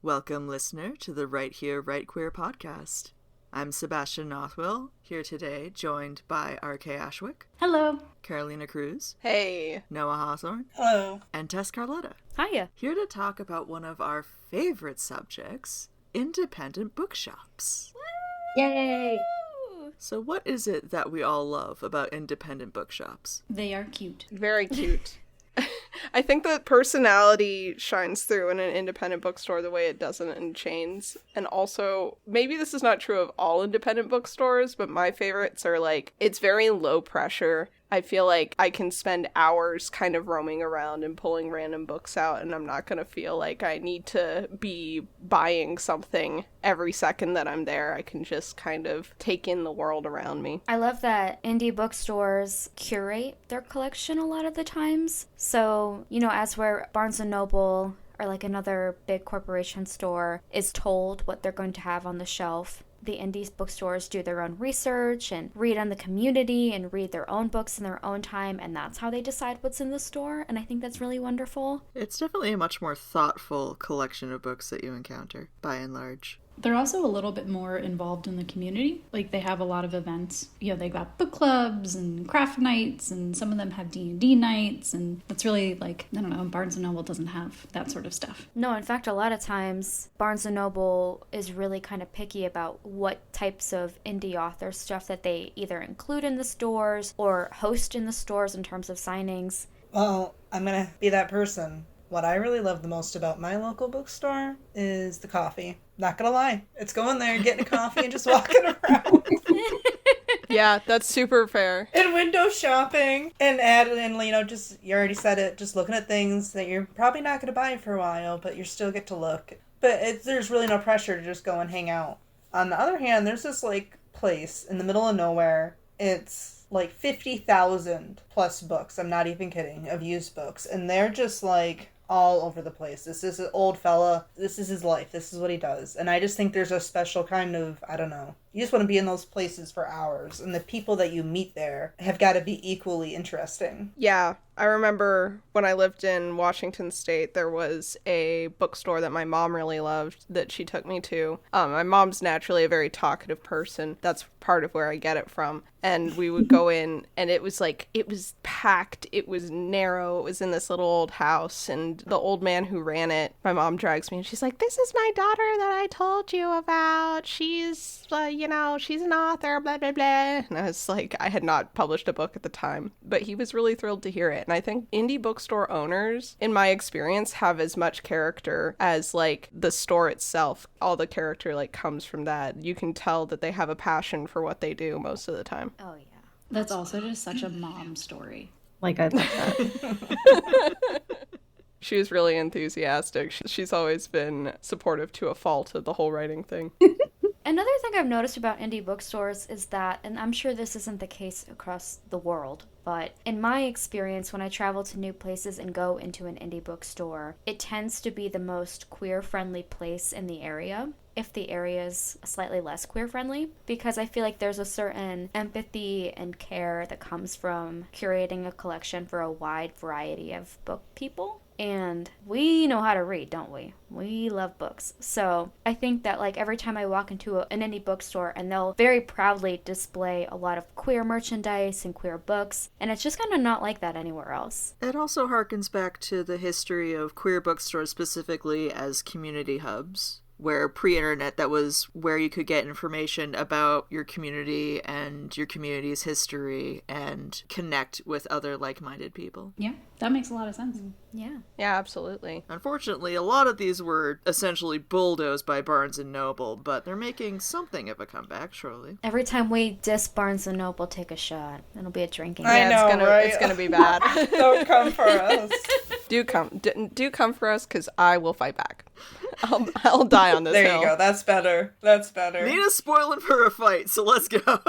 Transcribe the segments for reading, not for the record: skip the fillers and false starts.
Welcome, listener, to the Right Here, Right Queer podcast. I'm Sebastian Nothwell, here today, joined by R.K. Ashwick. Hello. Carolina Cruz. Hey. Noah Hawthorne. Hello. And Tess Carlotta. Hiya. Here to talk about one of our favorite subjects, independent bookshops. Yay! So what is it that we all love about independent bookshops? They are cute. Very cute. I think that personality shines through in an independent bookstore the way it doesn't in chains. And also, maybe this is not true of all independent bookstores, but my favorites are like, it's very low pressure. I feel like I can spend hours kind of roaming around and pulling random books out, and I'm not going to feel like I need to be buying something every second that I'm there. I can just kind of take in the world around me. I love that indie bookstores curate their collection a lot of the times. So, as where Barnes & Noble or like another big corporation store is told what they're going to have on the shelf, the indie bookstores do their own research and read on the community and read their own books in their own time, and that's how they decide what's in the store, and I think that's really wonderful. It's definitely a much more thoughtful collection of books that you encounter, by and large. They're also a little bit more involved in the community. Like, they have a lot of events. They've got book clubs and craft nights, and some of them have D&D nights, and it's really like, I don't know, Barnes & Noble doesn't have that sort of stuff. No, in fact, a lot of times, Barnes & Noble is really kind of picky about what types of indie author stuff that they either include in the stores or host in the stores in terms of signings. Well, I'm going to be that person. What I really love the most about my local bookstore is the coffee. Not gonna lie. It's going there, getting a coffee, and just walking around. Yeah, that's super fair. And window shopping. And just, you already said it, just looking at things that you're probably not gonna buy for a while, but you still get to look. But there's really no pressure to just go and hang out. On the other hand, there's this, place in the middle of nowhere. It's 50,000 plus books, I'm not even kidding, of used books. And they're just, all over the place. This is an old fella. This is his life. This is what he does. And I just think there's a special kind of, I don't know. You just want to be in those places for hours. And the people that you meet there have got to be equally interesting. Yeah, I remember when I lived in Washington State, there was a bookstore that my mom really loved that she took me to. My mom's naturally a very talkative person. That's part of where I get it from. And we would go in, and it was packed. It was narrow. It was in this little old house. And the old man who ran it, my mom drags me, and she's like, "This is my daughter that I told you about. She's, she's an author, blah, blah, blah." And I was like, I had not published a book at the time, but he was really thrilled to hear it. And I think indie bookstore owners, in my experience, have as much character as, the store itself. All the character, comes from that. You can tell that they have a passion for what they do most of the time. Oh, yeah. That's also just such a mom story. I love that. She was really enthusiastic. She's always been supportive to a fault of the whole writing thing. Another thing I've noticed about indie bookstores is that, and I'm sure this isn't the case across the world, but in my experience, when I travel to new places and go into an indie bookstore, it tends to be the most queer-friendly place in the area, if the area is slightly less queer-friendly, because I feel like there's a certain empathy and care that comes from curating a collection for a wide variety of book people. And we know how to read, don't we? We love books. So I think that every time I walk into an indie bookstore, and they'll very proudly display a lot of queer merchandise and queer books, and it's just kind of not like that anywhere else. It also harkens back to the history of queer bookstores specifically as community hubs, where pre-internet, that was where you could get information about your community and your community's history and connect with other like-minded people. Yeah, that makes a lot of sense. Yeah. Yeah, absolutely. Unfortunately, a lot of these were essentially bulldozed by Barnes & Noble, but they're making something of a comeback, surely. Every time we diss Barnes & Noble, take a shot. It'll be a drinking I game. know, right? It's gonna be bad. Don't come for us. Do come for us, because I will fight back. I'll die on this hill. There you go. That's better. That's better. Nina's spoiling for a fight, so let's go.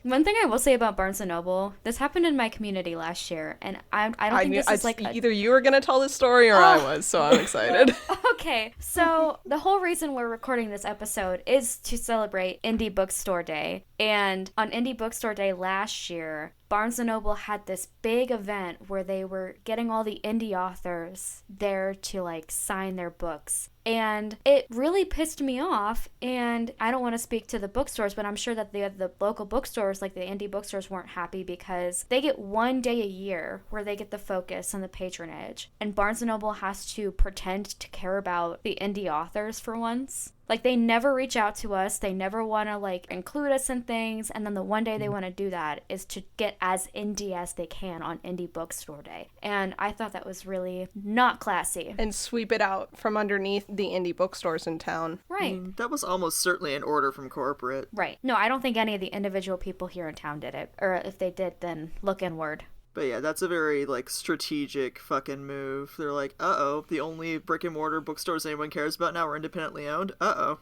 One thing I will say about Barnes & Noble, this happened in my community last year, and I don't think this is either you were going to tell this story or I was, so I'm excited. Okay, so the whole reason we're recording this episode is to celebrate Indie Bookstore Day, and on Indie Bookstore Day last year, Barnes & Noble had this big event where they were getting all the indie authors there to like sign their books. And it really pissed me off, and I don't want to speak to the bookstores, but I'm sure that the local bookstores, like the indie bookstores, weren't happy because they get one day a year where they get the focus and the patronage, and Barnes & Noble has to pretend to care about the indie authors for once. Like, they never reach out to us. They never want to, like, include us in things. And then the one day they want to do that is to get as indie as they can on Indie Bookstore Day. And I thought that was really not classy. And sweep it out from underneath the indie bookstores in town. Right. That was almost certainly an order from corporate. Right. No, I don't think any of the individual people here in town did it. Or if they did, then look inward. But yeah, that's a very, like, strategic fucking move. They're like, uh-oh, the only brick-and-mortar bookstores anyone cares about now are independently owned. Uh-oh.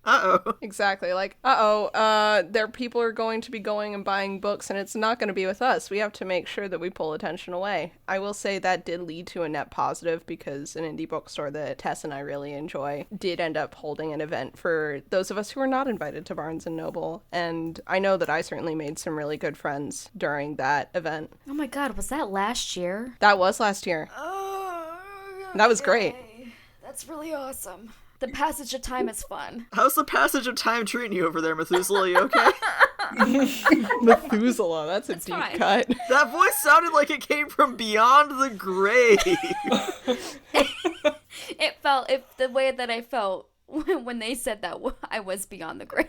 Uh-oh. Exactly. Like, their people are going to be going and buying books, and it's not going to be with us. We have to make sure that we pull attention away. I will say that did lead to a net positive, because an indie bookstore that Tess and I really enjoy did end up holding an event for those of us who were not invited to Barnes & Noble. And I know that I certainly made some really good friends during that event. Oh my god, was that last year? That was last year. Oh, that was great. That's really awesome. The passage of time is fun. How's the passage of time treating you over there, Methuselah? You okay? Methuselah, that's a deep fine. cut. That voice sounded like it came from beyond the grave. It felt, the way that I felt when they said that I was beyond the grave.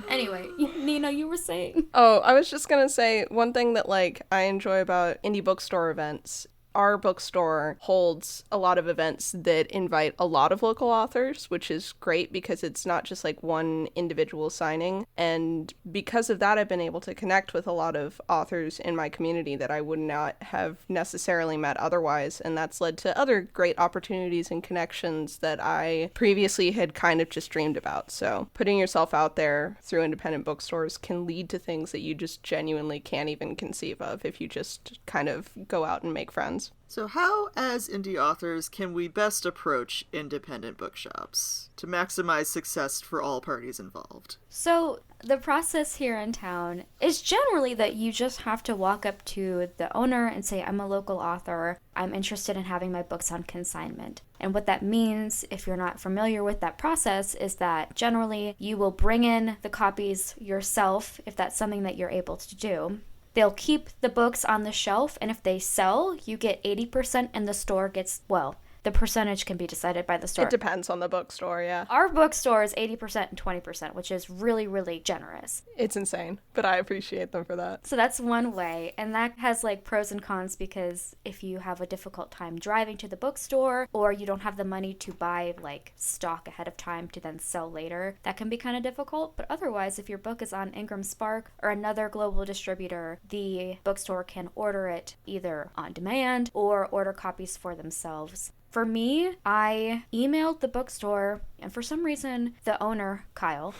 Anyway, Nina, you were saying? Oh, I was just gonna say, one thing that, like, I enjoy about indie bookstore events, our bookstore holds a lot of events that invite a lot of local authors, which is great because it's not just like one individual signing. And because of that, I've been able to connect with a lot of authors in my community that I would not have necessarily met otherwise. And that's led to other great opportunities and connections that I previously had kind of just dreamed about. So putting yourself out there through independent bookstores can lead to things that you just genuinely can't even conceive of if you just kind of go out and make friends. So how, as indie authors, can we best approach independent bookshops to maximize success for all parties involved? So the process here in town is generally that you just have to walk up to the owner and say, I'm a local author. I'm interested in having my books on consignment. And what that means, if you're not familiar with that process, is that generally you will bring in the copies yourself, if that's something that you're able to do. They'll keep the books on the shelf, and if they sell, you get 80% and the store gets, well, the percentage can be decided by the store. It depends on the bookstore, yeah. Our bookstore is 80% and 20%, which is really, really generous. It's insane, but I appreciate them for that. So that's one way, and that has like pros and cons, because if you have a difficult time driving to the bookstore, or you don't have the money to buy like stock ahead of time to then sell later, that can be kind of difficult. But otherwise, if your book is on Ingram Spark or another global distributor, the bookstore can order it either on demand or order copies for themselves. For me, I emailed the bookstore, and for some reason, the owner, Kyle,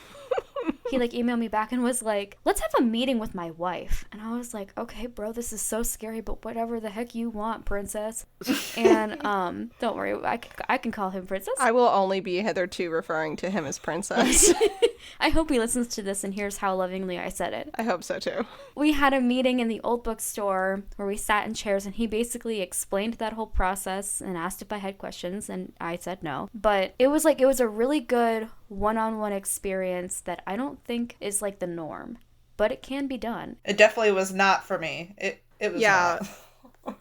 he like emailed me back and was like, let's have a meeting with my wife. And I was like, okay, bro, this is so scary, but whatever the heck you want, princess. And don't worry, I can call him princess. I will only be hitherto referring to him as princess. I hope he listens to this and hears how lovingly I said it. I hope so too. We had a meeting in the old bookstore where we sat in chairs, and he basically explained that whole process and asked if I had questions, and I said no. But it was a really good one-on-one experience that I don't think is like the norm, but it can be done. It definitely was not for me. It was not.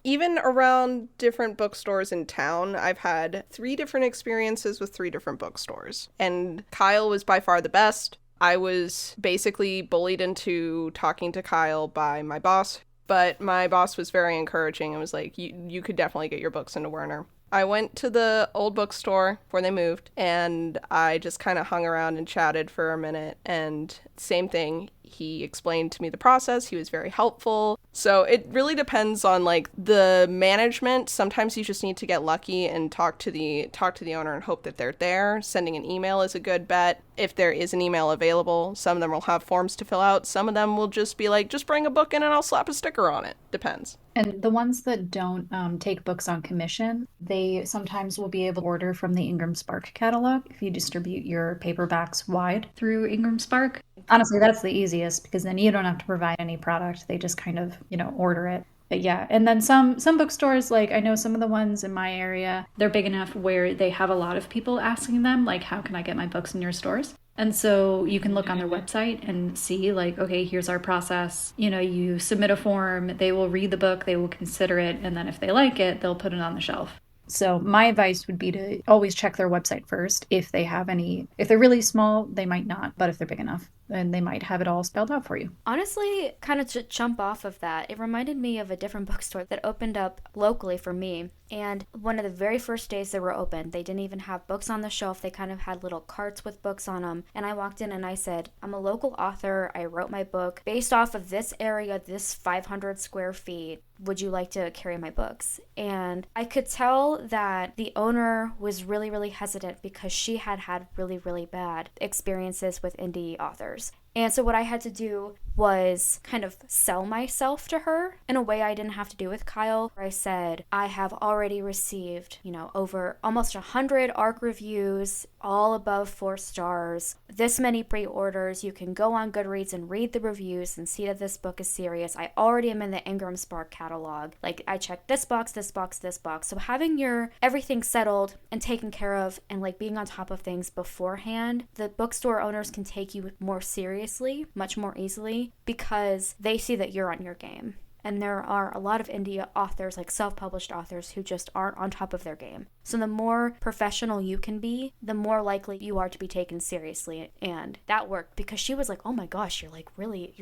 Even around different bookstores in town, I've had 3 different experiences with 3 different bookstores. And Kyle was by far the best. I was basically bullied into talking to Kyle by my boss, but my boss was very encouraging and was like, you could definitely get your books into Werner. I went to the old bookstore where they moved, and I just kind of hung around and chatted for a minute, and same thing. He explained to me the process. He was very helpful. So it really depends on like the management. Sometimes you just need to get lucky and talk to the owner and hope that they're there. Sending an email is a good bet. If there is an email available, some of them will have forms to fill out. Some of them will just be like, just bring a book in and I'll slap a sticker on it. Depends. And the ones that don't take books on commission, they sometimes will be able to order from the Ingram Spark catalog if you distribute your paperbacks wide through Ingram Spark. Honestly, that's the easiest because then you don't have to provide any product. They just kind of, order it. But yeah, and then some bookstores, like I know some of the ones in my area, they're big enough where they have a lot of people asking them, like, how can I get my books in your stores? And so you can look on their website and see, like, okay, here's our process. You submit a form, they will read the book, they will consider it, and then if they like it, they'll put it on the shelf. So my advice would be to always check their website first. If they're really small, they might not, but if they're big enough, then they might have it all spelled out for you. Honestly, kind of to jump off of that, it reminded me of a different bookstore that opened up locally for me. And one of the very first days they were open, they didn't even have books on the shelf. They kind of had little carts with books on them. And I walked in and I said, I'm a local author. I wrote my book based off of this area, this 500 square feet. Would you like to carry my books? And I could tell that the owner was really, really hesitant because she had had really, really bad experiences with indie authors. And so what I had to do was kind of sell myself to her in a way I didn't have to do with Kyle. Where I said, I have already received, over almost 100 ARC reviews, all above 4 stars, this many pre-orders. You can go on Goodreads and read the reviews and see that this book is serious. I already am in the Ingram Spark catalog. Like, I checked this box, this box, this box. So having your everything settled and taken care of and like being on top of things beforehand, the bookstore owners can take you more seriously, much more easily, because they see that you're on your game. And there are a lot of indie authors, like self-published authors, who just aren't on top of their game. So the more professional you can be, the more likely you are to be taken seriously. And that worked because she was like, oh my gosh, you're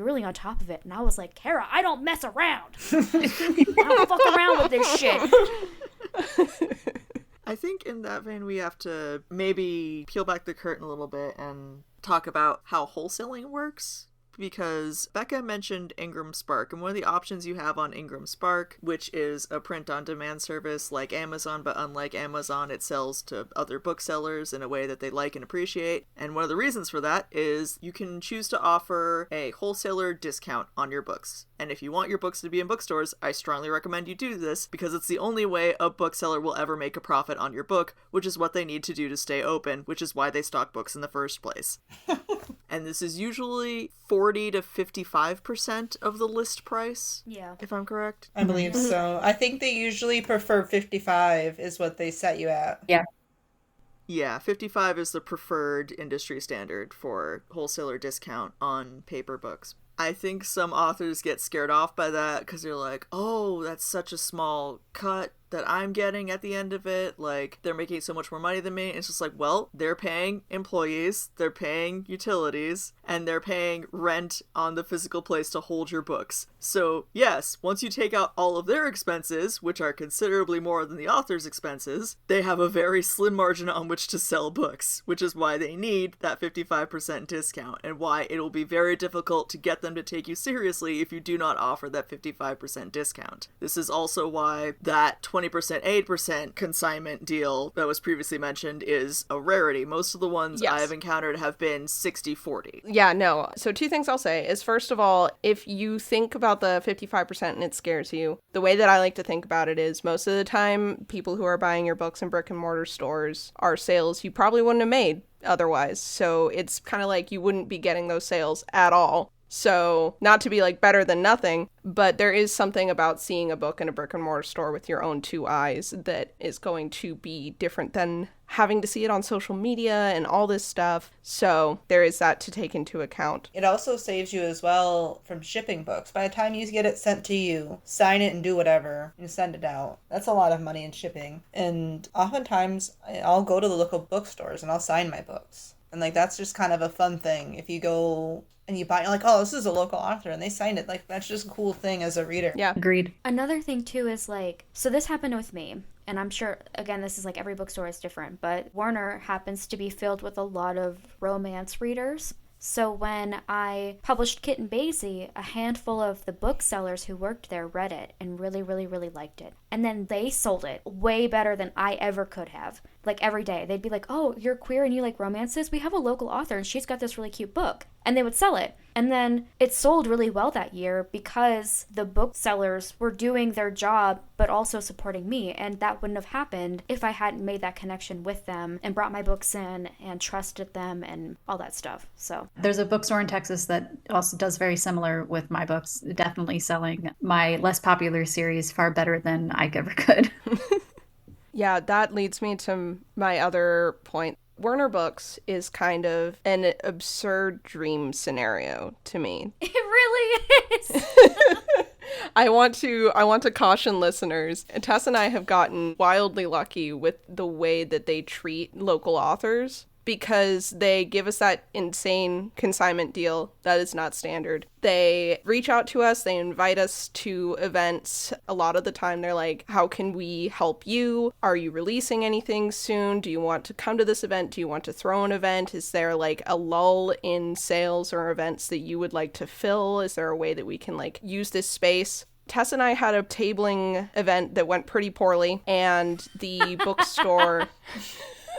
really on top of it. And I was like, Kara, I don't mess around. I don't fuck around with this shit. I think in that vein, we have to maybe peel back the curtain a little bit and talk about how wholesaling works. Because Becca mentioned Ingram Spark, and one of the options you have on Ingram Spark, which is a print-on-demand service like Amazon, but unlike Amazon, it sells to other booksellers in a way that they like and appreciate. And one of the reasons for that is you can choose to offer a wholesaler discount on your books. And if you want your books to be in bookstores, I strongly recommend you do this, because it's the only way a bookseller will ever make a profit on your book, which is what they need to do to stay open, which is why they stock books in the first place. And this is usually 40 to 55% of the list price. Yeah. If I'm correct. I believe so. I think they usually prefer 55 is what they set you at. Yeah. Yeah, 55 is the preferred industry standard for wholesaler discount on paper books. I think some authors get scared off by that because they're like, oh, that's such a small cut that I'm getting at the end of it. Like, they're making so much more money than me. It's just like, well, they're paying employees, they're paying utilities, and they're paying rent on the physical place to hold your books. So yes, once you take out all of their expenses, which are considerably more than the author's expenses, they have a very slim margin on which to sell books, which is why they need that 55% discount, and why it will be very difficult to get them to take you seriously if you do not offer that 55% discount. This is also why that 20% 8% consignment deal that was previously mentioned is a rarity. Most of the ones I've encountered have been 60-40. Yeah, no. So 2 things I'll say is, first of all, if you think about the 55% and it scares you, the way that I like to think about it is most of the time people who are buying your books in brick and mortar stores are sales you probably wouldn't have made otherwise. So it's kind of like you wouldn't be getting those sales at all. So, not to be like better than nothing, but there is something about seeing a book in a brick and mortar store with your own 2 eyes that is going to be different than having to see it on social media and all this stuff. So, there is that to take into account. It also saves you as well from shipping books. By the time you get it sent to you, sign it and do whatever and send it out. That's a lot of money in shipping. And oftentimes I'll go to the local bookstores and I'll sign my books. And like, that's just kind of a fun thing. If you go and you buy, you're like, oh, this is a local author, and they signed it. Like, that's just a cool thing as a reader. Yeah. Agreed. Another thing, too, is like, so this happened with me. And I'm sure, again, this is like every bookstore is different, but Warner happens to be filled with a lot of romance readers. So when I published Kitten Basie, a handful of the booksellers who worked there read it and really, really, really liked it. and then they sold it way better than I ever could have. Like every day they'd be like, oh, you're queer and you like romances? We have a local author and she's got this really cute book. And they would sell it. And then it sold really well that year because the booksellers were doing their job, but also supporting me. And that wouldn't have happened if I hadn't made that connection with them and brought my books in and trusted them and all that stuff. So There's a bookstore in Texas that also does very similar with my books, definitely selling my less popular series far better than I ever could. Yeah, that leads me to my other point. Werner Books is kind of an absurd dream scenario to me. it really is. I want to caution listeners. Tess and I have gotten wildly lucky with the way that they treat local authors, because they give us that insane consignment deal that is not standard. They reach out to us, they invite us to events. A lot of the time they're like, how can we help you? Are you releasing anything soon? Do you want to come to this event? Do you want to throw an event? Is there like a lull in sales or events that you would like to fill? Is there a way that we can like use this space? Tess and I had a tabling event that went pretty poorly, and the bookstore...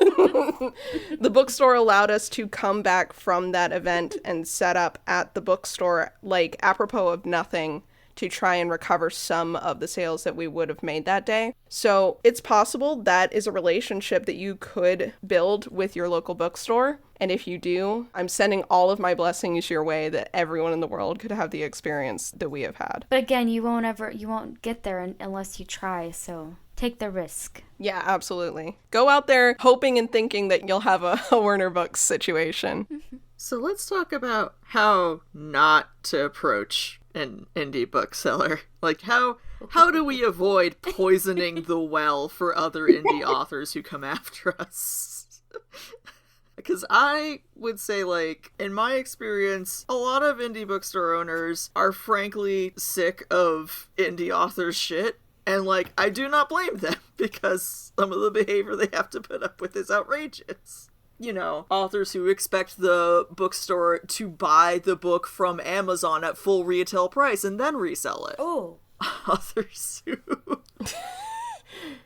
The bookstore allowed us to come back from that event and set up at the bookstore, like apropos of nothing, to try and recover some of the sales that we would have made that day. So it's possible that is a relationship that you could build with your local bookstore. And if you do, I'm sending all of my blessings your way that everyone in the world could have the experience that we have had. But again, you won't get there unless you try, so take the risk. Yeah, absolutely. Go out there hoping and thinking that you'll have a Werner Books situation. So let's talk about how not to approach an indie bookseller. Like how do we avoid poisoning the well for other indie authors who come after us? Because I would say, like, in my experience, a lot of indie bookstore owners are frankly sick of indie authors' shit. And, like, I do not blame them, because some of the behavior they have to put up with is outrageous. You know, authors who expect the bookstore to buy the book from Amazon at full retail price and then resell it. Oh.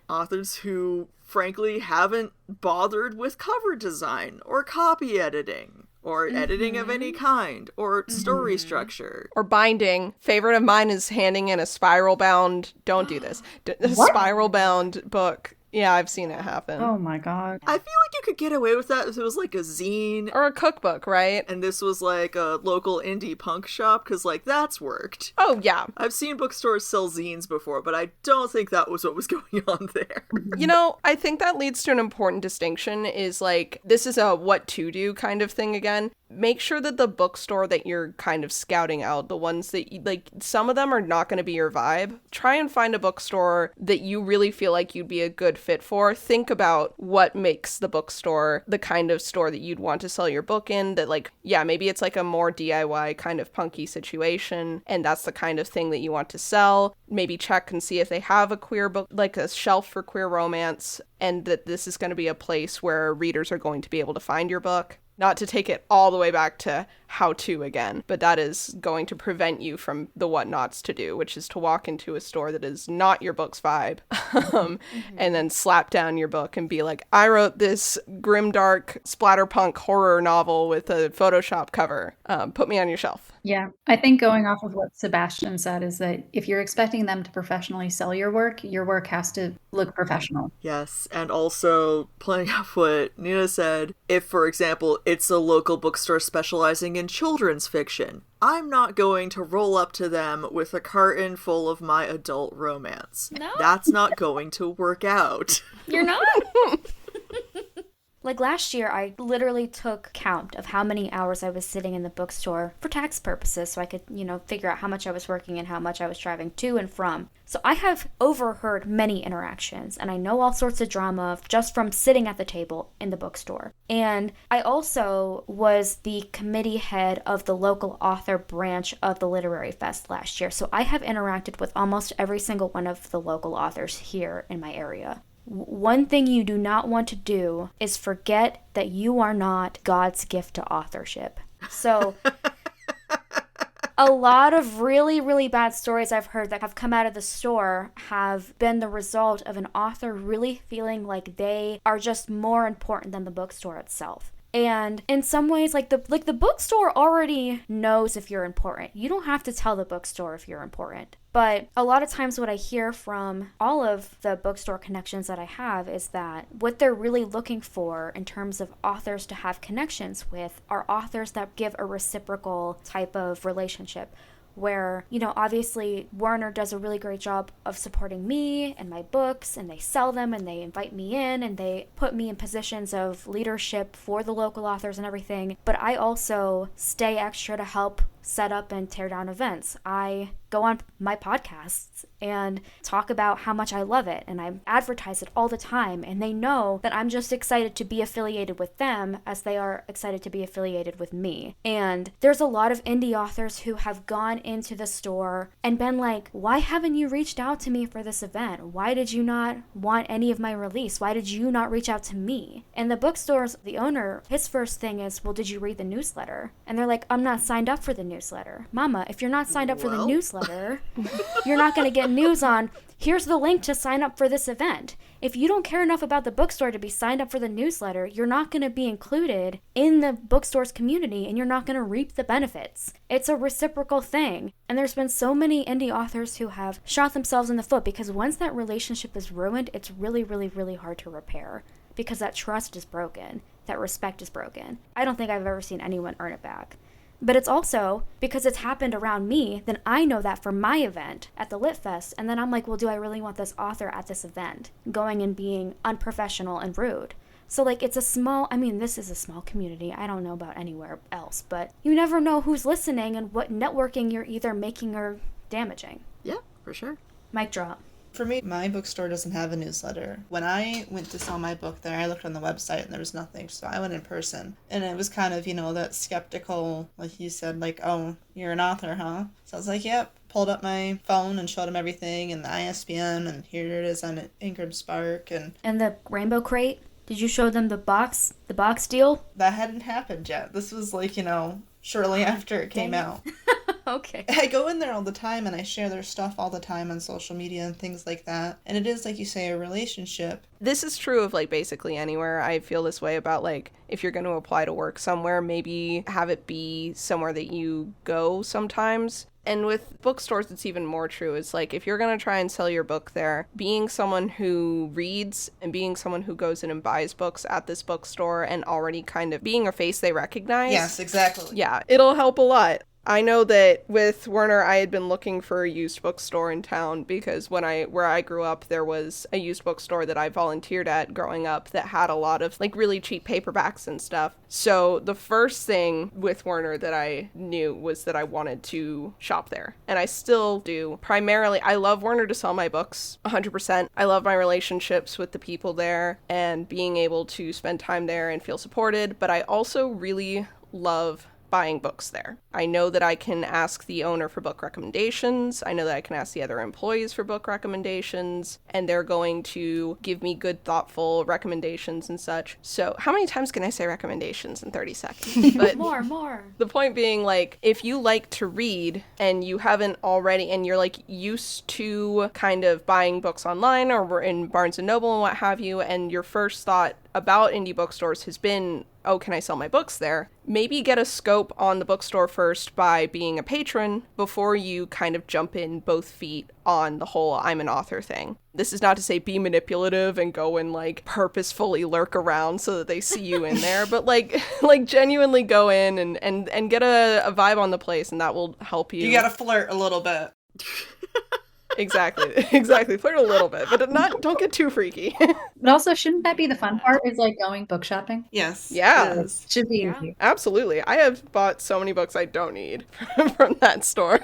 Authors who frankly haven't bothered with cover design or copy editing or editing of any kind or story structure or binding. Favorite of mine is handing in a spiral bound, don't do this, a spiral bound book. Yeah, I've seen it happen. Oh my god. I feel like you could get away with that if it was like a zine or a cookbook, right? And this was like a local indie punk shop, because like that's worked. Oh yeah, I've seen bookstores sell zines before, but I don't think that was what was going on there. You know, I think that leads to an important distinction, is like, this is a what to do kind of thing again. Make sure that the bookstore that you're kind of scouting out, the ones that you, like, some of them are not going to be your vibe. Try and find a bookstore that you really feel like you'd be a good fit for. Think about what makes the bookstore the kind of store that you'd want to sell your book in, that like, yeah, maybe it's like a more DIY kind of punky situation, and that's the kind of thing that you want to sell. Maybe check and see if they have a queer book, like a shelf for queer romance, and that this is going to be a place where readers are going to be able to find your book. Not to take it all the way back to how to again, but that is going to prevent you from the what nots to do, which is to walk into a store that is not your book's vibe, and then slap down your book and be like, I wrote this grimdark splatterpunk horror novel with a Photoshop cover. Put me on your shelf. Yeah, I think going off of what Sebastian said is that if you're expecting them to professionally sell your work has to look professional. Yes, and also playing off what Nina said, if, for example, it's a local bookstore specializing in children's fiction, I'm not going to roll up to them with a carton full of my adult romance. No. That's not going to work out. You're not? Like last year, I literally took count of how many hours I was sitting in the bookstore for tax purposes, so I could, figure out how much I was working and how much I was driving to and from. So I have overheard many interactions, and I know all sorts of drama just from sitting at the table in the bookstore. And I also was the committee head of the local author branch of the Literary Fest last year, so I have interacted with almost every single one of the local authors here in my area. One thing you do not want to do is forget that you are not God's gift to authorship. So A lot of really, really bad stories I've heard that have come out of the store have been the result of an author really feeling like they are just more important than the bookstore itself. And in some ways, like the bookstore already knows if you're important. You don't have to tell the bookstore if you're important. But a lot of times what I hear from all of the bookstore connections that I have is that what they're really looking for in terms of authors to have connections with are authors that give a reciprocal type of relationship, where, you know, obviously Warner does a really great job of supporting me and my books, and they sell them and they invite me in and they put me in positions of leadership for the local authors and everything. But I also stay extra to help set up and tear down events. I go on my podcasts and talk about how much I love it, and I advertise it all the time, and they know that I'm just excited to be affiliated with them as they are excited to be affiliated with me. And there's a lot of indie authors who have gone into the store and been like, why haven't you reached out to me for this event? Why did you not want any of my release? Why did you not reach out to me? And the bookstores, the owner, his first thing is, well, did you read the newsletter? And they're like, I'm not signed up for the newsletter. Mama, if you're not signed up for the newsletter, you're not going to get news on, here's the link to sign up for this event. If you don't care enough about the bookstore to be signed up for the newsletter, you're not going to be included in the bookstore's community, and you're not going to reap the benefits. It's a reciprocal thing. And there's been so many indie authors who have shot themselves in the foot, because once that relationship is ruined, it's really, really, really hard to repair, because that trust is broken, that respect is broken. I don't think I've ever seen anyone earn it back. But it's also because it's happened around me, then I know that for my event at the Lit Fest, and then I'm like, well, do I really want this author at this event going and being unprofessional and rude? So, like, it's a small, I mean, this is a small community. I don't know about anywhere else, but you never know who's listening and what networking you're either making or damaging. Yeah, for sure. Mic drop. For me, my bookstore doesn't have a newsletter. When I went to sell my book there, I looked on the website and there was nothing, so I went in person. And it was kind of, you know, that skeptical, like you said, like, oh, you're an author, huh? So I was like, yep. Pulled up my phone and showed him everything and the ISBN, and here it is on Ingram Spark. And the rainbow crate? Did you show them the box deal? That hadn't happened yet. This was like, you know, shortly after it came out. Okay. I go in there all the time and I share their stuff all the time on social media and things like that. And it is, like you say, a relationship. This is true of, like, basically anywhere. I feel this way about, like, if you're going to apply to work somewhere, maybe have it be somewhere that you go sometimes. And with bookstores, it's even more true. It's like, if you're going to try and sell your book there, being someone who reads and being someone who goes in and buys books at this bookstore and already kind of being a face they recognize. Yes, exactly. Yeah, it'll help a lot. I know that with Werner, I had been looking for a used bookstore in town because where I grew up, there was a used bookstore that I volunteered at growing up that had a lot of, like, really cheap paperbacks and stuff. So the first thing with Werner that I knew was that I wanted to shop there. And I still do. Primarily, I love Werner to sell my books, 100%. I love my relationships with the people there and being able to spend time there and feel supported. But I also really love buying books there. I know that I can ask the owner for book recommendations. I know that I can ask the other employees for book recommendations, and they're going to give me good, thoughtful recommendations and such. So how many times can I say recommendations in 30 seconds? But More. The point being, like, if you like to read and you haven't already, and you're, like, used to kind of buying books online or in Barnes & Noble and what have you, and your first thought about indie bookstores has been, oh, can I sell my books there? Maybe get a scope on the bookstore first by being a patron before you kind of jump in both feet on the whole I'm an author thing. This is not to say be manipulative and go and, like, purposefully lurk around so that they see you in there, but like genuinely go in and get a vibe on the place, and that will help you. You gotta flirt a little bit. Exactly. Flirt a little bit, but don't get too freaky. But also, shouldn't that be the fun part, is, like, going book shopping? Yes. Yeah. It is. Should be Yeah. easy. Absolutely. I have bought so many books I don't need from that store.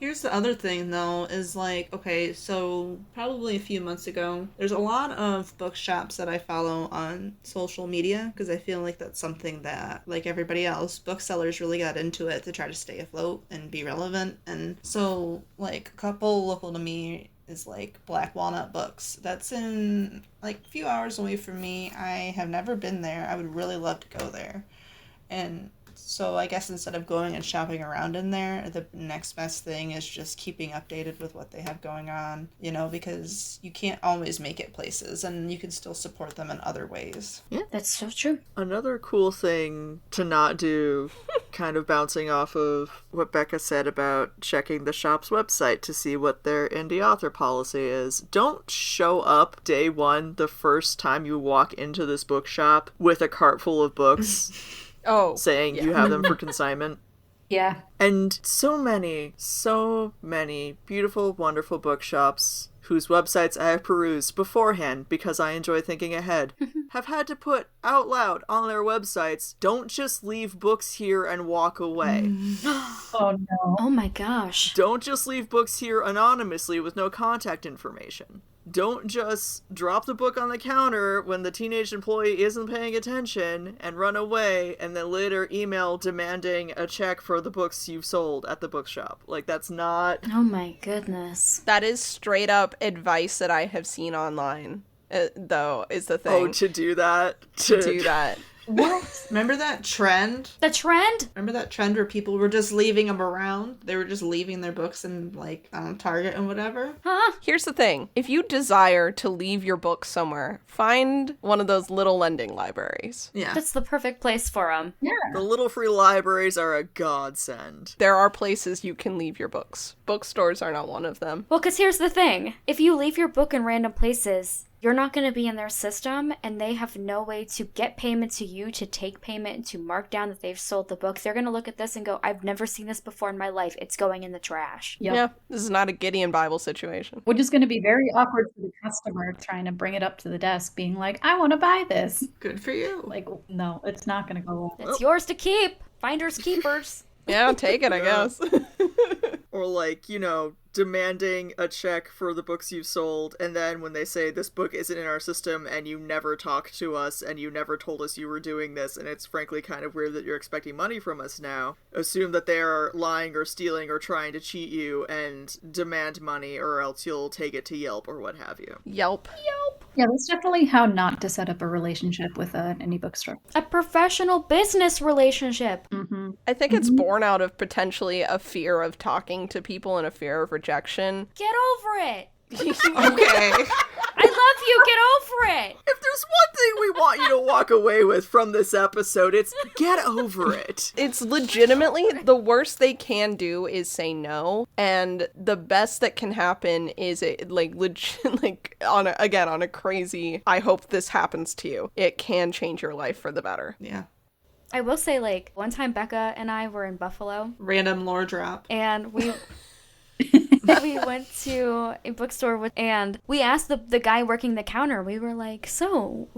Here's the other thing, though, is like, okay, so probably a few months ago, there's a lot of bookshops that I follow on social media, because I feel like that's something that, like everybody else, booksellers really got into it to try to stay afloat and be relevant. And so, like, a couple local to me is, like, Black Walnut Books. That's in, like, a few hours away from me. I have never been there. I would really love to go there. And So I guess instead of going and shopping around in there, the next best thing is just keeping updated with what they have going on, because you can't always make it places, and you can still support them in other ways. Yeah. That's so true. Another cool thing to not do, kind of bouncing off of what Becca said about checking the shop's website to see what their indie author policy is. Don't show up day one the first time you walk into this bookshop with a cart full of books saying you have them for consignment. Yeah. And so many beautiful, wonderful bookshops whose websites I have perused beforehand because I enjoy thinking ahead, have had to put out loud on their websites, don't just leave books here and walk away. Oh no. Oh my gosh. Don't just leave books here anonymously with no contact information. Don't just drop the book on the counter when the teenage employee isn't paying attention and run away and then later email demanding a check for the books you've sold at the bookshop. Like, that's not... Oh my goodness. That is straight up advice that I have seen online, though, is the thing. Oh, to do that? To do that. What? Remember that trend? The trend? Remember that trend where people were just leaving them around? They were just leaving their books in, Target and whatever? Huh? Here's the thing. If you desire to leave your book somewhere, find one of those little lending libraries. Yeah. That's the perfect place for them. Yeah. The little free libraries are a godsend. There are places you can leave your books. Bookstores are not one of them. Well, because here's the thing. If you leave your book in random places, you're not going to be in their system, and they have no way to get payment to you, to take payment, and to mark down that they've sold the book. They're going to look at this and go, I've never seen this before in my life. It's going in the trash. Yep. Yeah, this is not a Gideon Bible situation. Which is going to be very awkward for the customer trying to bring it up to the desk, being like, I want to buy this. Good for you. Like, no, it's not going to go well. It's yours to keep. Finders keepers. Yeah, take it, I guess. Or demanding a check for the books you've sold, and then when they say this book isn't in our system and you never talked to us and you never told us you were doing this, and it's frankly kind of weird that you're expecting money from us now, assume that they are lying or stealing or trying to cheat you and demand money, or else you'll take it to Yelp or what have you. Yelp. Yeah, that's definitely how not to set up a relationship with an indie bookstore. A professional business relationship. Mm-hmm. I think it's born out of potentially a fear of talking to people and a fear of rejection. Get over it. Okay. I love you. Get over it. If there's one thing we want you to walk away with from this episode, it's get over it. It's legitimately the worst they can do is say no, and the best that can happen is on a crazy, I hope this happens to you. It can change your life for the better. Yeah. I will say, one time Becca and I were in Buffalo. Random lore drop. And we went to a bookstore and we asked the guy working the counter, we were like, so,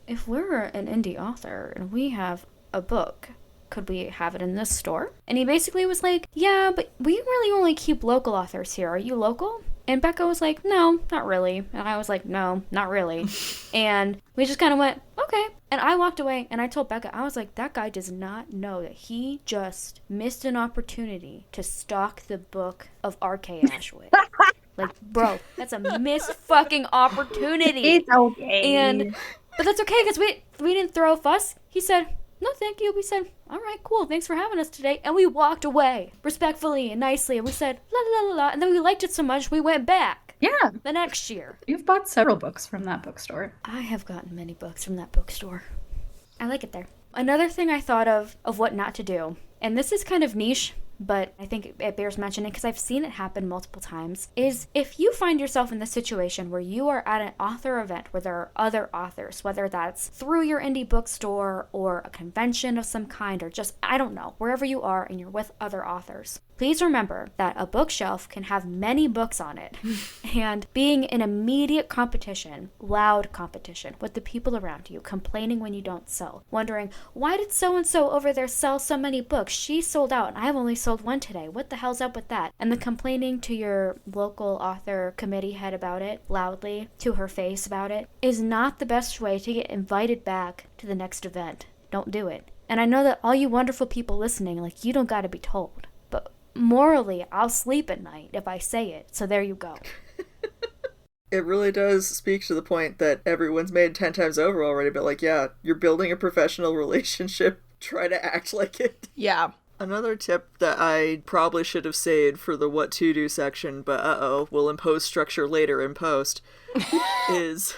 if we're an indie author and we have a book, could we have it in this store? And he basically was like, yeah, but we really only keep local authors here. Are you local? And Becca was like, no, not really. And I was like, no, not really. And we just kind of went, okay. And I walked away and I told Becca, I was like, that guy does not know that he just missed an opportunity to stock the book of R.K. Ashwood. Bro, that's a missed fucking opportunity. It's okay. But that's okay because we didn't throw a fuss. He said, no, thank you. We said, all right, cool. Thanks for having us today. And we walked away respectfully and nicely. And we said, la la la la. And then we liked it so much, we went back. Yeah. The next year. You've bought several books from that bookstore. I have gotten many books from that bookstore. I like it there. Another thing I thought of what not to do, and this is kind of niche, but I think it bears mentioning because I've seen it happen multiple times, is if you find yourself in the situation where you are at an author event where there are other authors, whether that's through your indie bookstore or a convention of some kind, or just, I don't know, wherever you are and you're with other authors, please remember that a bookshelf can have many books on it, and being in immediate competition, loud competition with the people around you, complaining when you don't sell, wondering, why did so-and-so over there sell so many books? She sold out and I've only sold one today. What the hell's up with that? And the complaining to your local author committee head about it, loudly, to her face about it, is not the best way to get invited back to the next event. Don't do it. And I know that all you wonderful people listening, you don't gotta be told. But morally, I'll sleep at night if I say it. So there you go. It really does speak to the point that everyone's made 10 times over already, but yeah, you're building a professional relationship try to act like it. Yeah. Another tip that I probably should have saved for the what to do section, but we'll impose structure later in post, is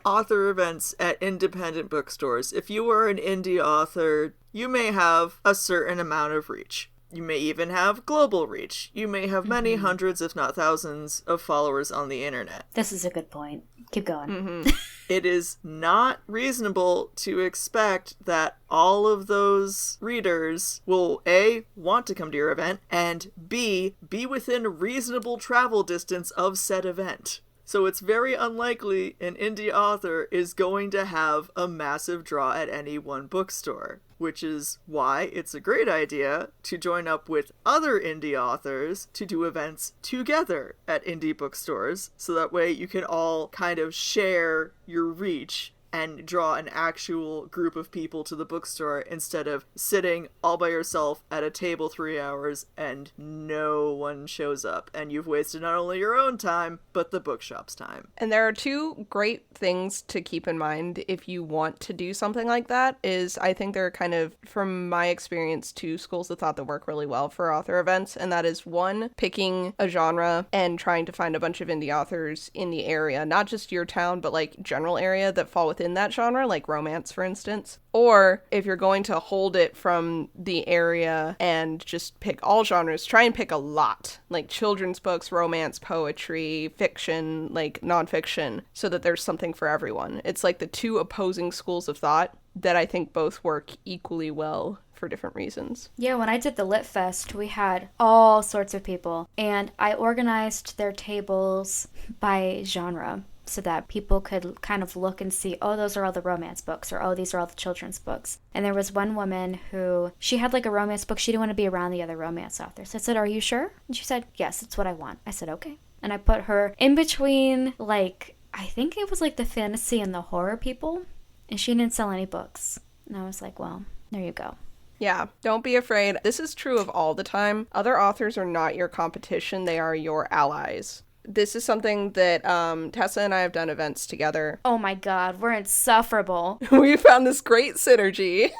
author events at independent bookstores. If you are an indie author, you may have a certain amount of reach. You may even have global reach. You may have many hundreds, if not thousands, of followers on the internet. This is a good point. Keep going. It is not reasonable to expect that all of those readers will A, want to come to your event, and B, be within reasonable travel distance of said event. So it's very unlikely an indie author is going to have a massive draw at any one bookstore, which is why it's a great idea to join up with other indie authors to do events together at indie bookstores, so that way you can all kind of share your reach and draw an actual group of people to the bookstore instead of sitting all by yourself at a table 3 hours and no one shows up. And you've wasted not only your own time, but the bookshop's time. And there are two great things to keep in mind if you want to do something like that. Is I think there are kind of, from my experience, two schools of thought that work really well for author events. And that is one, picking a genre and trying to find a bunch of indie authors in the area, not just your town, but like general area that fall within that genre, like romance, for instance. Or if you're going to hold it from the area and just pick all genres, try and pick a lot, like children's books, romance, poetry, fiction, like nonfiction, so that there's something for everyone. It's like the two opposing schools of thought that I think both work equally well for different reasons. Yeah, when I did the Lit Fest, we had all sorts of people, and I organized their tables by genre, so that people could kind of look and see, oh, those are all the romance books, or oh, these are all the children's books. And there was one woman who, she had like a romance book. She didn't want to be around the other romance authors. I said, are you sure? And she said, yes, it's what I want. I said, okay. And I put her in between, like, I think it was like the fantasy and the horror people, and she didn't sell any books. And I was like, well, there you go. Yeah, don't be afraid. This is true of all the time. Other authors are not your competition. They are your allies. This is something that Tessa and I have done events together. Oh my god, we're insufferable. We found this great synergy,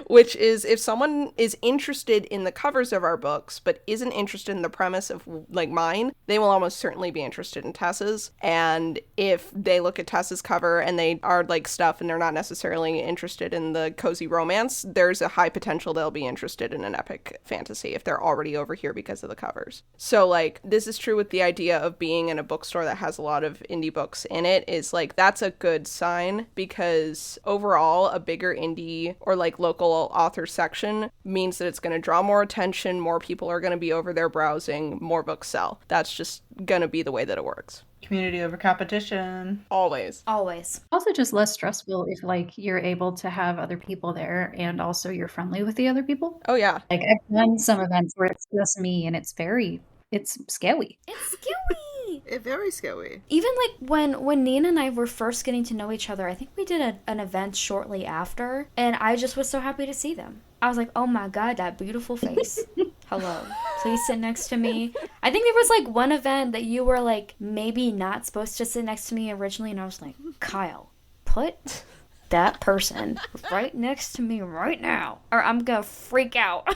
which is if someone is interested in the covers of our books, but isn't interested in the premise of, like, mine, they will almost certainly be interested in Tessa's. And if they look at Tessa's cover and they are like stuff and they're not necessarily interested in the cozy romance, there's a high potential they'll be interested in an epic fantasy if they're already over here because of the covers. So, like, this is true with the idea of being in a bookstore that has a lot of indie books in it. Is like, that's a good sign, because overall a bigger indie or like local author section means that it's going to draw more attention, more people are going to be over there browsing, more books sell. That's just going to be the way that it works. Community over competition. Always. Also just less stressful if like you're able to have other people there and also you're friendly with the other people. Oh yeah. Like I've done some events where it's just me and it's scary. It's scary. It's very scary. Even like when Nina and I were first getting to know each other, I think we did an event shortly after, and I just was so happy to see them. I was like, oh my god, that beautiful face. Hello. Please sit next to me. I think there was like one event that you were like maybe not supposed to sit next to me originally, and I was like, Kyle, put that person right next to me right now, or I'm gonna freak out.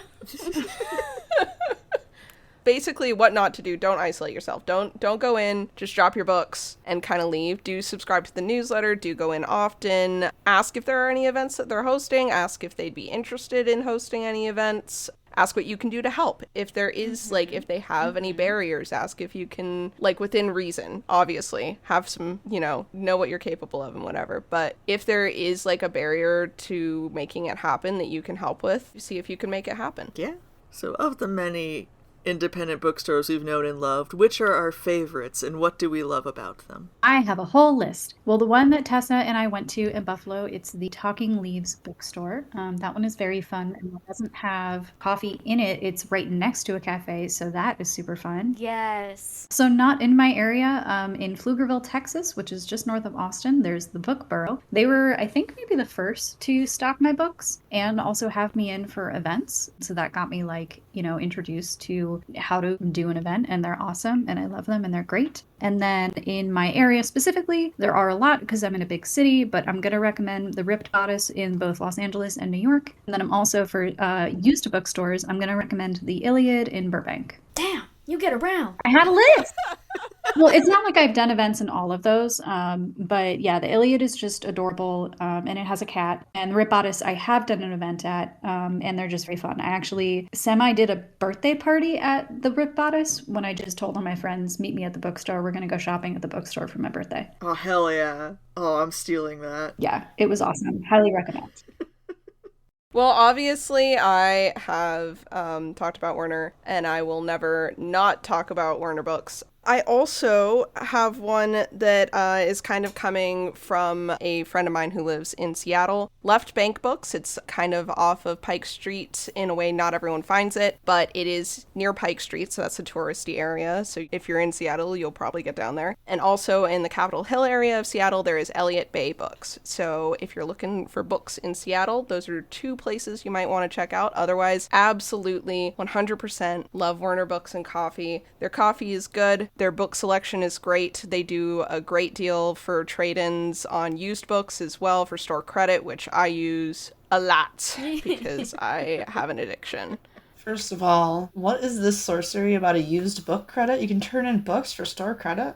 Basically, what not to do. Don't isolate yourself. Don't go in, just drop your books and kind of leave. Do subscribe to the newsletter. Do go in often. Ask if there are any events that they're hosting. Ask if they'd be interested in hosting any events. Ask what you can do to help. If there is, like, if they have any barriers, ask if you can, like, within reason, obviously, have some, know what you're capable of and whatever. But if there is, like, a barrier to making it happen that you can help with, see if you can make it happen. Yeah. So of the many independent bookstores we've known and loved, which are our favorites and what do we love about them? I have a whole list. Well, the one that Tessa and I went to in Buffalo, it's the Talking Leaves bookstore. That one is very fun and it doesn't have coffee in it. It's right next to a cafe, so that is super fun. Yes. So not in my area, in Pflugerville, Texas, which is just north of Austin, there's the Book Burrow. They were, I think, maybe the first to stock my books and also have me in for events. So that got me like introduced to how to do an event, and they're awesome and I love them and they're great. And then in my area specifically, there are a lot because I'm in a big city, but I'm going to recommend the Ripped Bodice in both Los Angeles and New York. And then I'm also for used bookstores, I'm going to recommend the Iliad in Burbank. Damn, you get around. I had a list. Well, it's not like I've done events in all of those, but yeah, the Iliad is just adorable, and it has a cat. And the Rip Bodice I have done an event at, and they're just very fun. I actually did a birthday party at the Rip Bodice when I just told all my friends, meet me at the bookstore. We're going to go shopping at the bookstore for my birthday. Oh, hell yeah. Oh, I'm stealing that. Yeah, it was awesome. Highly recommend. Well, obviously, I have talked about Werner, and I will never not talk about Werner books. I also have one that is kind of coming from a friend of mine who lives in Seattle. Left Bank Books. It's kind of off of Pike Street in a way not everyone finds it, but it is near Pike Street, so that's a touristy area. So if you're in Seattle, you'll probably get down there. And also in the Capitol Hill area of Seattle, there is Elliott Bay Books. So if you're looking for books in Seattle, those are two places you might want to check out. Otherwise, absolutely 100% love Werner Books and coffee. Their coffee is good. Their book selection is great. They do a great deal for trade-ins on used books as well for store credit, which I use a lot because I have an addiction. First of all, what is this sorcery about a used book credit? You can turn in books for store credit?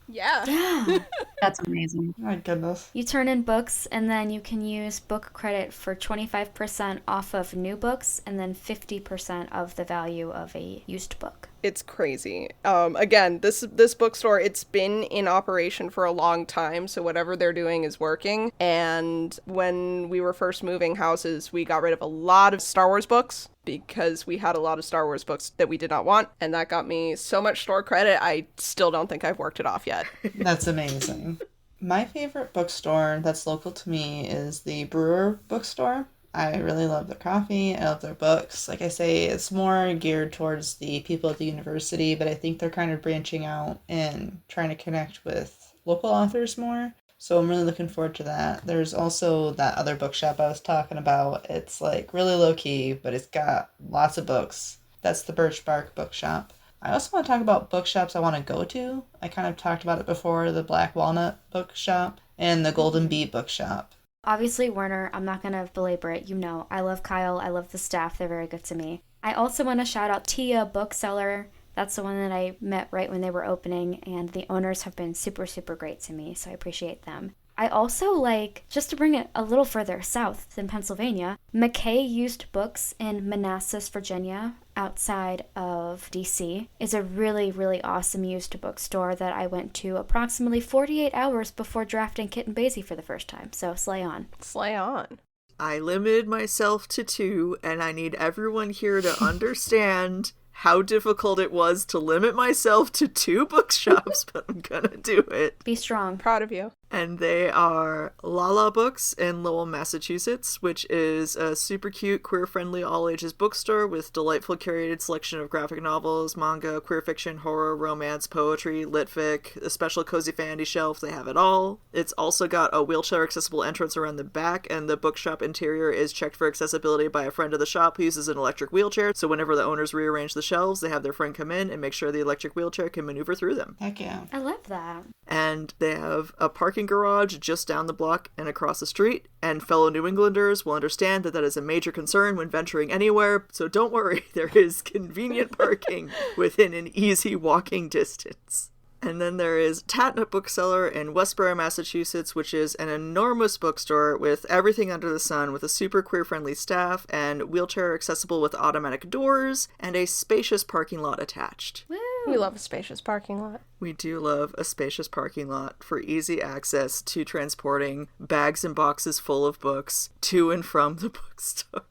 Yeah. Yeah. That's amazing. My goodness. You turn in books, and then you can use book credit for 25% off of new books, and then 50% of the value of a used book. It's crazy. Again, this bookstore, it's been in operation for a long time, so whatever they're doing is working. And when we were first moving houses, we got rid of a lot of Star Wars books because we had a lot of Star Wars books that we did not want. And that got me so much store credit, I still don't think I've worked it off yet. That's amazing. My favorite bookstore that's local to me is the Brewer Bookstore. I really love their coffee. I love their books. Like I say, it's more geared towards the people at the university, but I think they're kind of branching out and trying to connect with local authors more. So I'm really looking forward to that. There's also that other bookshop I was talking about. It's like really low key, but it's got lots of books. That's the Birch Bark Bookshop. I also want to talk about bookshops I want to go to. I kind of talked about it before, the Black Walnut Bookshop and the Golden Bee Bookshop. Obviously, Werner, I'm not going to belabor it. I love Kyle. I love the staff. They're very good to me. I also want to shout out Tia Bookseller. That's the one that I met right when they were opening, and the owners have been super, super great to me, so I appreciate them. I also like, just to bring it a little further south than Pennsylvania, McKay Used Books in Manassas, Virginia, outside of DC, is a really, really awesome used bookstore that I went to approximately 48 hours before drafting Kitten Basie for the first time, so slay on. Slay on. I limited myself to 2, and I need everyone here to understand how difficult it was to limit myself to 2 bookshops, but I'm gonna do it. Be strong. Proud of you. And they are Lala Books in Lowell, Massachusetts, which is a super cute, queer-friendly, all-ages bookstore with delightful curated selection of graphic novels, manga, queer fiction, horror, romance, poetry, litfic, a special cozy fantasy shelf. They have it all. It's also got a wheelchair-accessible entrance around the back, and the bookshop interior is checked for accessibility by a friend of the shop who uses an electric wheelchair, so whenever the owners rearrange the shelves, they have their friend come in and make sure the electric wheelchair can maneuver through them. Heck yeah. I love that. And they have a parking garage just down the block and across the street, and fellow New Englanders will understand that that is a major concern when venturing anywhere, so don't worry, there is convenient parking within an easy walking distance. And then there is Tatnut Bookseller in Westborough, Massachusetts, which is an enormous bookstore with everything under the sun, with a super queer-friendly staff and wheelchair accessible with automatic doors and a spacious parking lot attached. Woo! We love a spacious parking lot. We do love a spacious parking lot for easy access to transporting bags and boxes full of books to and from the bookstore.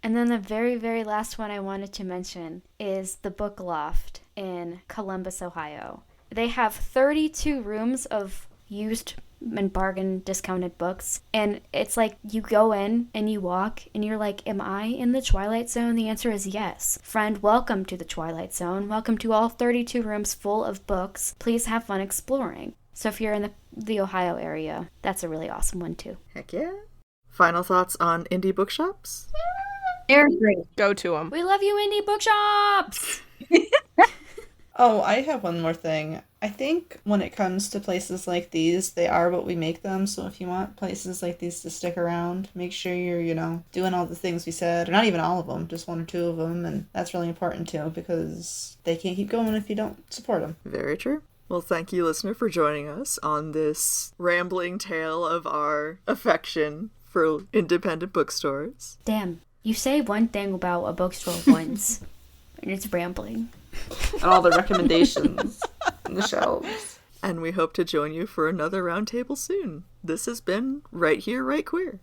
And then the very, very last one I wanted to mention is the Book Loft in Columbus, Ohio. They have 32 rooms of used and bargain discounted books. And it's like you go in and you walk and you're like, am I in the Twilight Zone? The answer is yes. Friend, welcome to the Twilight Zone. Welcome to all 32 rooms full of books. Please have fun exploring. So if you're in the Ohio area, that's a really awesome one too. Heck yeah. Final thoughts on indie bookshops? They're great. Go to them. We love you, indie bookshops! Oh, I have one more thing. I think when it comes to places like these, they are what we make them. So if you want places like these to stick around, make sure you're, doing all the things we said. Or not even all of them, just one or two of them. And that's really important too, because they can't keep going if you don't support them. Very true. Well, thank you, listener, for joining us on this rambling tale of our affection for independent bookstores. Damn, you say one thing about a bookstore once, and it's rambling. And all the recommendations on the shelves. And we hope to join you for another roundtable soon. This has been Right Here, Right Queer.